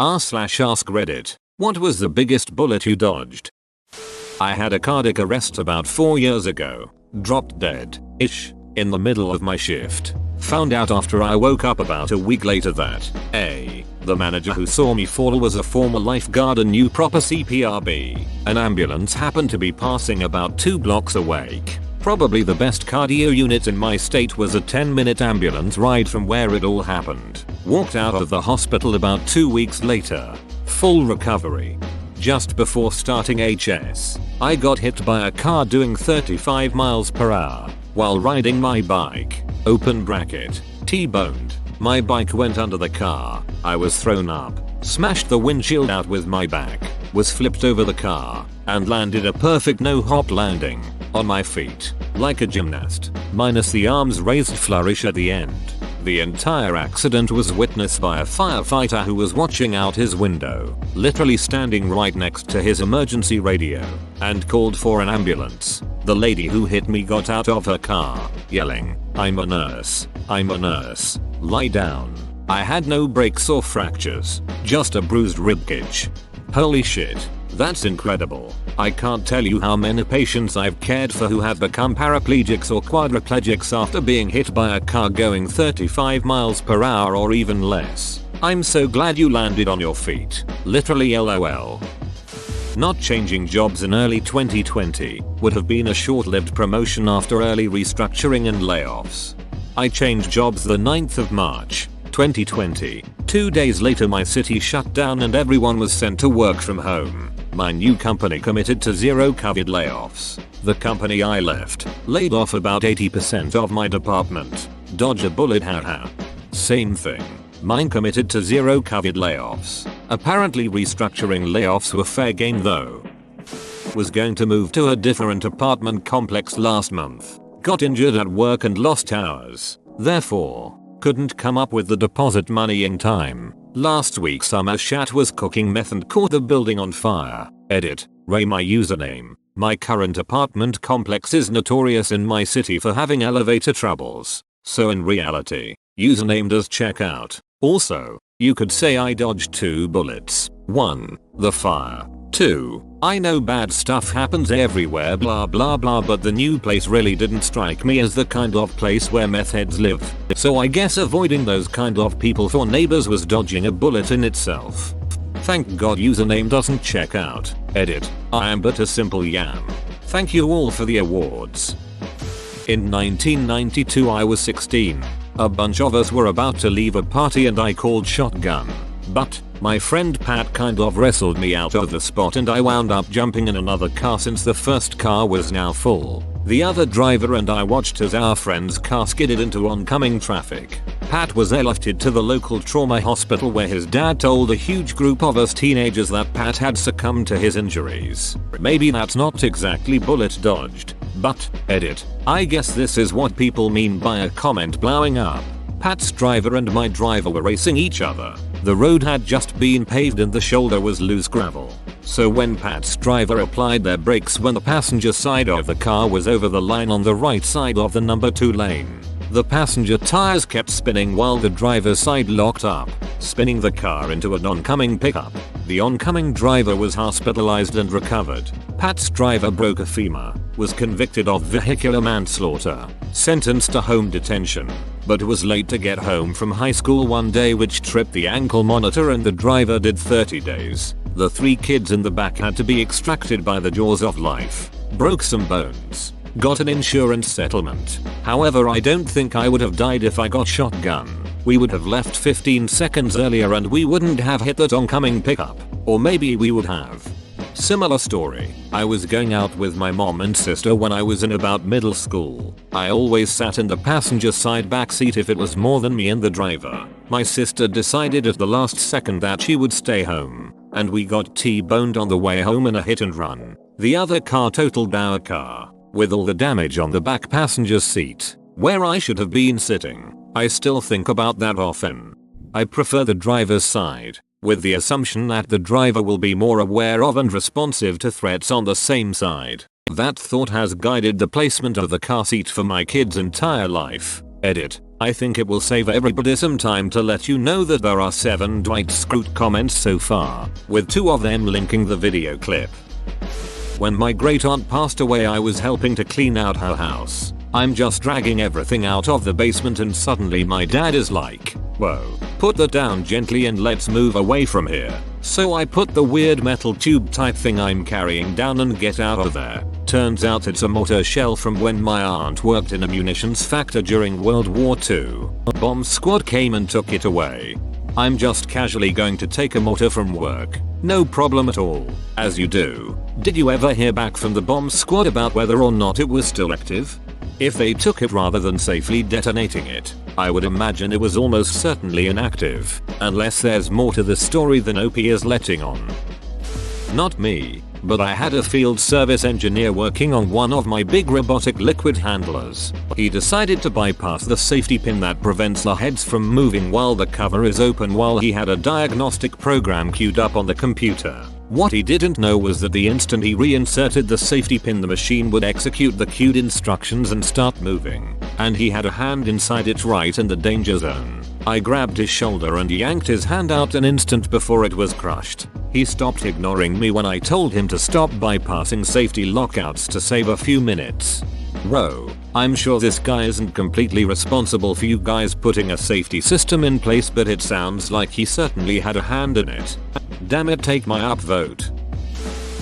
r/ask Reddit. What was the biggest bullet you dodged? I had a cardiac arrest about 4 years ago. Dropped dead-ish in the middle of my shift. Found out after I woke up about a week later that A. The manager who saw me fall was a former lifeguard and knew proper CPR. B. An ambulance happened to be passing about 2 blocks away. Probably the best cardio unit in my state was a 10-minute ambulance ride from where it all happened. Walked out of the hospital about 2 weeks later. Full recovery. Just before starting HS, I got hit by a car doing 35 miles per hour while riding my bike. Open bracket. T-boned. My bike went under the car. I was thrown up. Smashed the windshield out with my back. Was flipped over the car and landed a perfect no-hop landing on my feet like a gymnast, minus the arms raised flourish at the end. The entire accident was witnessed by a firefighter who was watching out his window, literally standing right next to his emergency radio, and called for an ambulance. The lady who hit me got out of her car, yelling, "I'm a nurse. I'm a nurse. Lie down." I had no breaks or fractures, just a bruised ribcage. Holy shit. That's incredible. I can't tell you how many patients I've cared for who have become paraplegics or quadriplegics after being hit by a car going 35 miles per hour or even less. I'm so glad you landed on your feet. Literally LOL. Not changing jobs in early 2020 would have been a short-lived promotion after early restructuring and layoffs. I changed jobs the 9th of March, 2020. 2 days later my city shut down and everyone was sent to work from home. My new company committed to zero COVID layoffs. The company I left laid off about 80% of my department. Dodge a bullet, haha. Same thing. Mine committed to zero COVID layoffs. Apparently restructuring layoffs were fair game though. Was going to move to a different apartment complex last month. Got injured at work and lost hours. Therefore, couldn't come up with the deposit money in time. Last week Summer Shat was cooking meth and caught the building on fire. Edit. Ray my username. My current apartment complex is notorious in my city for having elevator troubles. So in reality, username does check out. Also, you could say I dodged 2 bullets. 1. The fire. 2. I know bad stuff happens everywhere blah blah blah, but the new place really didn't strike me as the kind of place where meth heads live. So I guess avoiding those kind of people for neighbors was dodging a bullet in itself. Thank God username doesn't check out. Edit. I am but a simple yam. Thank you all for the awards. In 1992 I was 16. A bunch of us were about to leave a party and I called shotgun. But my friend Pat kind of wrestled me out of the spot and I wound up jumping in another car since the first car was now full. The other driver and I watched as our friend's car skidded into oncoming traffic. Pat was airlifted to the local trauma hospital where his dad told a huge group of us teenagers that Pat had succumbed to his injuries. Maybe that's not exactly bullet dodged, but, edit, I guess this is what people mean by a comment blowing up. Pat's driver and my driver were racing each other. The road had just been paved and the shoulder was loose gravel. So when Pat's driver applied their brakes when the passenger side of the car was over the line on the right side of the number 2 lane, the passenger tires kept spinning while the driver's side locked up, spinning the car into an oncoming pickup. The oncoming driver was hospitalized and recovered. Pat's driver broke a femur, was convicted of vehicular manslaughter, sentenced to home detention, but was late to get home from high school one day which tripped the ankle monitor and the driver did 30 days. The 3 kids in the back had to be extracted by the jaws of life. Broke some bones. Got an insurance settlement. However, I don't think I would have died if I got shotgun. We would have left 15 seconds earlier and we wouldn't have hit that oncoming pickup. Or maybe we would have. Similar story. I was going out with my mom and sister when I was in about middle school. I always sat in the passenger side back seat if it was more than me and the driver. My sister decided at the last second that she would stay home, and we got T-boned on the way home in a hit and run. The other car totaled our car, with all the damage on the back passenger seat, where I should have been sitting. I still think about that often. I prefer the driver's side, with the assumption that the driver will be more aware of and responsive to threats on the same side. That thought has guided the placement of the car seat for my kid's entire life. Edit. I think it will save everybody some time to let you know that there are 7 Dwight Schrute comments so far, with 2 of them linking the video clip. When my great aunt passed away, I was helping to clean out her house. I'm just dragging everything out of the basement and suddenly my dad is like, "Whoa, put that down gently and let's move away from here." So I put the weird metal tube type thing I'm carrying down and get out of there. Turns out it's a mortar shell from when my aunt worked in a munitions factory during World War II. A bomb squad came and took it away. I'm just casually going to take a mortar from work. No problem at all, as you do. Did you ever hear back from the bomb squad about whether or not it was still active? If they took it rather than safely detonating it, I would imagine it was almost certainly inactive, unless there's more to the story than OP is letting on. Not me, but I had a field service engineer working on one of my big robotic liquid handlers. He decided to bypass the safety pin that prevents the heads from moving while the cover is open while he had a diagnostic program queued up on the computer. What he didn't know was that the instant he reinserted the safety pin, the machine would execute the queued instructions and start moving, and he had a hand inside it right in the danger zone. I grabbed his shoulder and yanked his hand out an instant before it was crushed. He stopped ignoring me when I told him to stop bypassing safety lockouts to save a few minutes. Whoa, I'm sure this guy isn't completely responsible for you guys putting a safety system in place, but it sounds like he certainly had a hand in it. Damn it, take my upvote.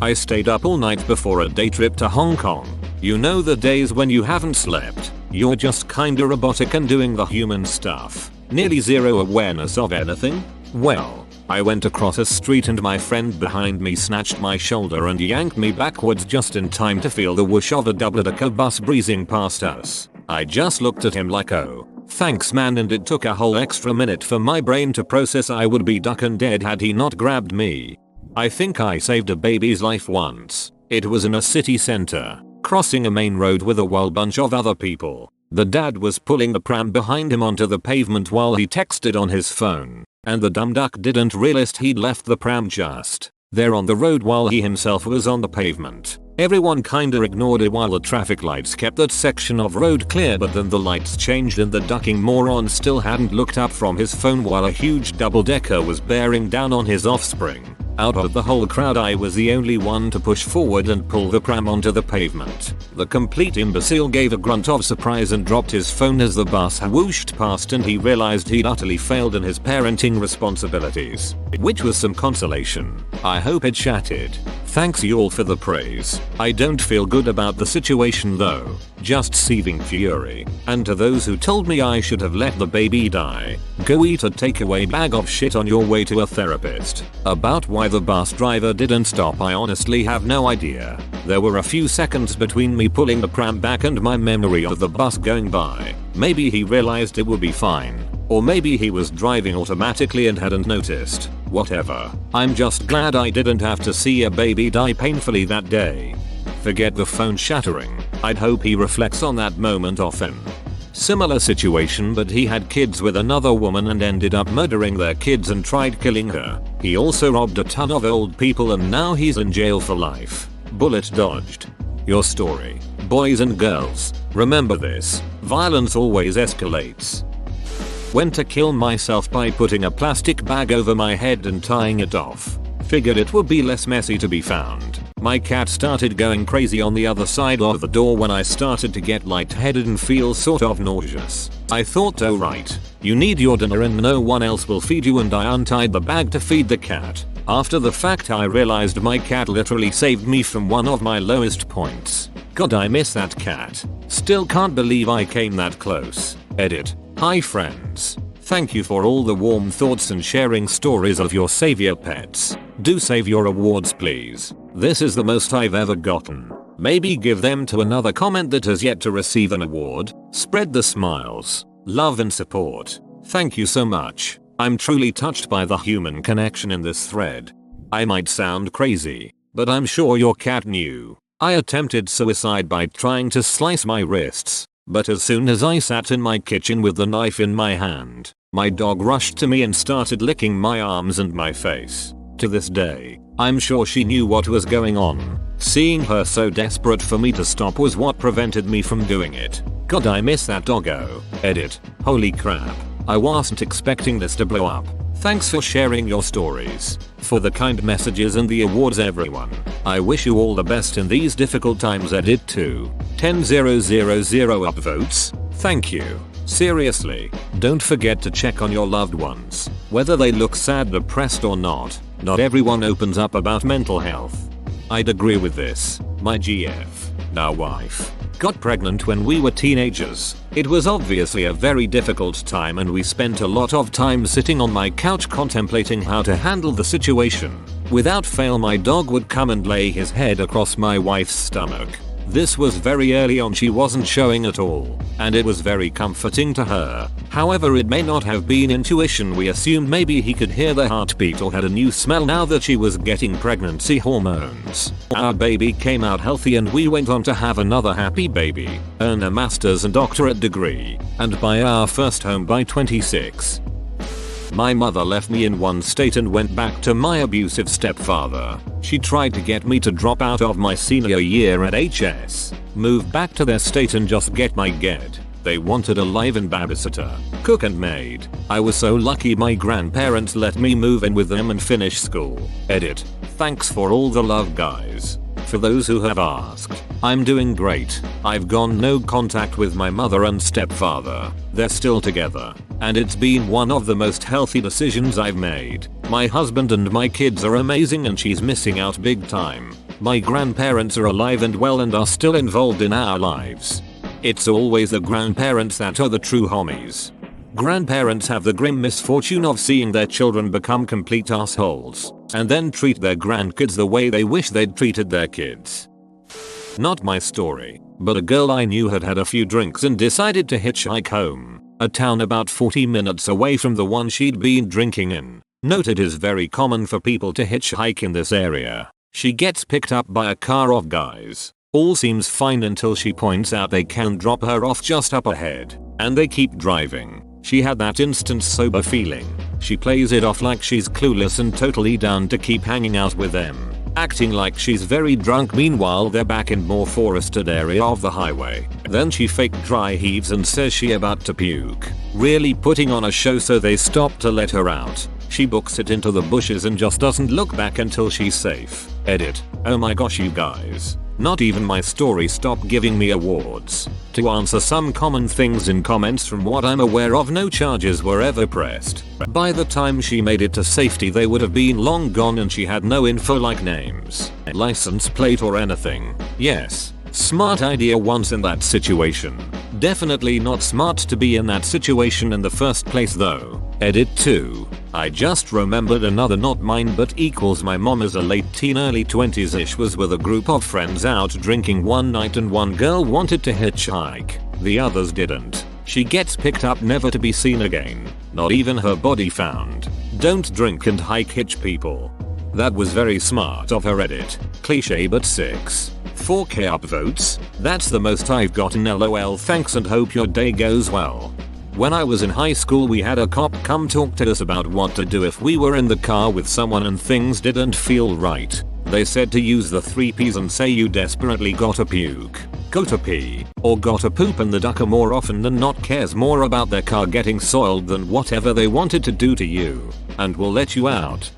I stayed up all night before a day trip to Hong Kong. You know the days when you haven't slept, you're just kinda robotic and doing the human stuff. Nearly zero awareness of anything? Well, I went across a street and my friend behind me snatched my shoulder and yanked me backwards just in time to feel the whoosh of a double-decker bus breezing past us. I just looked at him like, oh, thanks man, and it took a whole extra minute for my brain to process I would be duck and dead had he not grabbed me. I think I saved a baby's life once. It was in a city center, crossing a main road with a whole bunch of other people. The dad was pulling the pram behind him onto the pavement while he texted on his phone, and the dumb duck didn't realize he'd left the pram just there on the road while he himself was on the pavement. Everyone kinda ignored it while the traffic lights kept that section of road clear, but then the lights changed and the ducking moron still hadn't looked up from his phone while a huge double-decker was bearing down on his offspring. Out of the whole crowd, I was the only one to push forward and pull the pram onto the pavement. The complete imbecile gave a grunt of surprise and dropped his phone as the bus whooshed past and he realized he'd utterly failed in his parenting responsibilities. Which was some consolation. I hope it shattered. Thanks y'all for the praise. I don't feel good about the situation though. Just seething fury. And to those who told me I should have let the baby die, go eat a takeaway bag of shit on your way to a therapist. About why the bus driver didn't stop, I honestly have no idea. There were a few seconds between me pulling the pram back and my memory of the bus going by. Maybe he realized it would be fine. Or maybe he was driving automatically and hadn't noticed. Whatever. I'm just glad I didn't have to see a baby die painfully that day. Forget the phone shattering. I'd hope he reflects on that moment often. Similar situation, but he had kids with another woman and ended up murdering their kids and tried killing her. He also robbed a ton of old people and now he's in jail for life. Bullet dodged. Your story. Boys and girls, remember this. Violence always escalates. Went to kill myself by putting a plastic bag over my head and tying it off. Figured it would be less messy to be found. My cat started going crazy on the other side of the door when I started to get lightheaded and feel sort of nauseous. I thought, oh right, you need your dinner and no one else will feed you, and I untied the bag to feed the cat. After the fact I realized my cat literally saved me from one of my lowest points. God, I miss that cat. Still can't believe I came that close. Edit. Hi friends. Thank you for all the warm thoughts and sharing stories of your savior pets. Do save your awards please. This is the most I've ever gotten. Maybe give them to another comment that has yet to receive an award. Spread the smiles, love and support. Thank you so much. I'm truly touched by the human connection in this thread. I might sound crazy, but I'm sure your cat knew. I attempted suicide by trying to slice my wrists, but as soon as I sat in my kitchen with the knife in my hand, my dog rushed to me and started licking my arms and my face. To this day, I'm sure she knew what was going on. Seeing her so desperate for me to stop was what prevented me from doing it. God, I miss that doggo. Edit. Holy crap. I wasn't expecting this to blow up. Thanks for sharing your stories. For the kind messages and the awards, everyone. I wish you all the best in these difficult times. Edit 2. 10,000 upvotes. Thank you. Seriously, don't forget to check on your loved ones. Whether they look sad, depressed or not, not everyone opens up about mental health. I'd agree with this. My GF, now wife, got pregnant when we were teenagers. It was obviously a very difficult time and we spent a lot of time sitting on my couch contemplating how to handle the situation. Without fail, my dog would come and lay his head across my wife's stomach. This was very early on, she wasn't showing at all, and it was very comforting to her. However, it may not have been intuition. We assumed maybe he could hear the heartbeat or had a new smell now that she was getting pregnancy hormones. Our baby came out healthy and we went on to have another happy baby, earn a master's and doctorate degree, and buy our first home by 26. My mother left me in one state and went back to my abusive stepfather. She tried to get me to drop out of my senior year at HS, move back to their state and just get my get. They wanted a live-in babysitter, cook and maid. I was so lucky my grandparents let me move in with them and finish school. Edit. Thanks for all the love, guys. For those who have asked, I'm doing great. I've gone no contact with my mother and stepfather. They're still together, and it's been one of the most healthy decisions I've made. My husband and my kids are amazing and she's missing out big time. My grandparents are alive and well and are still involved in our lives. It's always the grandparents that are the true homies. Grandparents have the grim misfortune of seeing their children become complete assholes, and then treat their grandkids the way they wish they'd treated their kids. Not my story, but a girl I knew had had a few drinks and decided to hitchhike home, a town about 40 minutes away from the one she'd been drinking in. Note it is very common for people to hitchhike in this area. She gets picked up by a car of guys. All seems fine until she points out they can drop her off just up ahead, and they keep driving. She had that instant sober feeling. She plays it off like she's clueless and totally down to keep hanging out with them, acting like she's very drunk. Meanwhile, they're back in more forested area of the highway. Then she fake dry heaves and says she about to puke, really putting on a show, so they stop to let her out. She books it into the bushes and just doesn't look back until she's safe. Edit. Oh my gosh, you guys. Not even my story stopped giving me awards. To answer some common things in comments, from what I'm aware of, no charges were ever pressed. By the time she made it to safety, they would have been long gone and she had no info like names, license plate or anything. Yes, smart idea once in that situation. Definitely not smart to be in that situation in the first place though. Edit 2. I just remembered another, not mine but equals my mom, as a late teen early 20s-ish, was with a group of friends out drinking one night and one girl wanted to hitchhike. The others didn't. She gets picked up, never to be seen again. Not even her body found. Don't drink and hike, hitch people. That was very smart of her. Edit. Cliche but 6. 4K upvotes. That's the most I've gotten. LOL. Thanks and hope your day goes well. When I was in high school, we had a cop come talk to us about what to do if we were in the car with someone and things didn't feel right. They said to use the 3 P's and say you desperately gotta puke, gotta pee, or gotta poop, and the ducker more often than not cares more about their car getting soiled than whatever they wanted to do to you, and will let you out.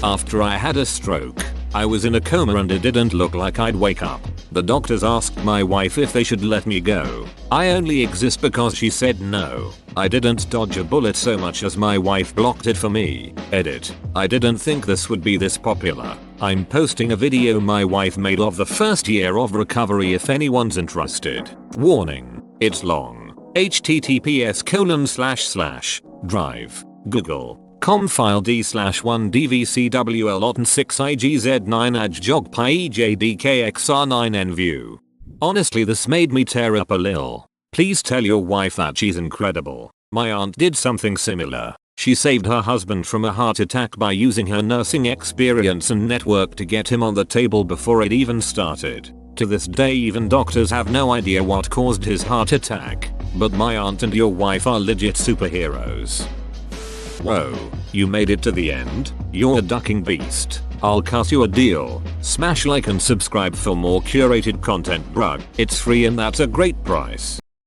After I had a stroke, I was in a coma and it didn't look like I'd wake up. The doctors asked my wife if they should let me go. I only exist because she said no. I didn't dodge a bullet so much as my wife blocked it for me. Edit. I didn't think this would be this popular. I'm posting a video my wife made of the first year of recovery if anyone's interested. Warning. It's long. https:// Google. Comfile d/1 dvcwl 6 igz9 ajjog pi ejdkxr9 nview. Honestly, this made me tear up a lil. Please tell your wife that she's incredible. My aunt did something similar. She saved her husband from a heart attack by using her nursing experience and network to get him on the table before it even started. To this day, even doctors have no idea what caused his heart attack. But my aunt and your wife are legit superheroes. Whoa, you made it to the end? You're a ducking beast. I'll cut you a deal. Smash like and subscribe for more curated content, bruh. It's free and that's a great price.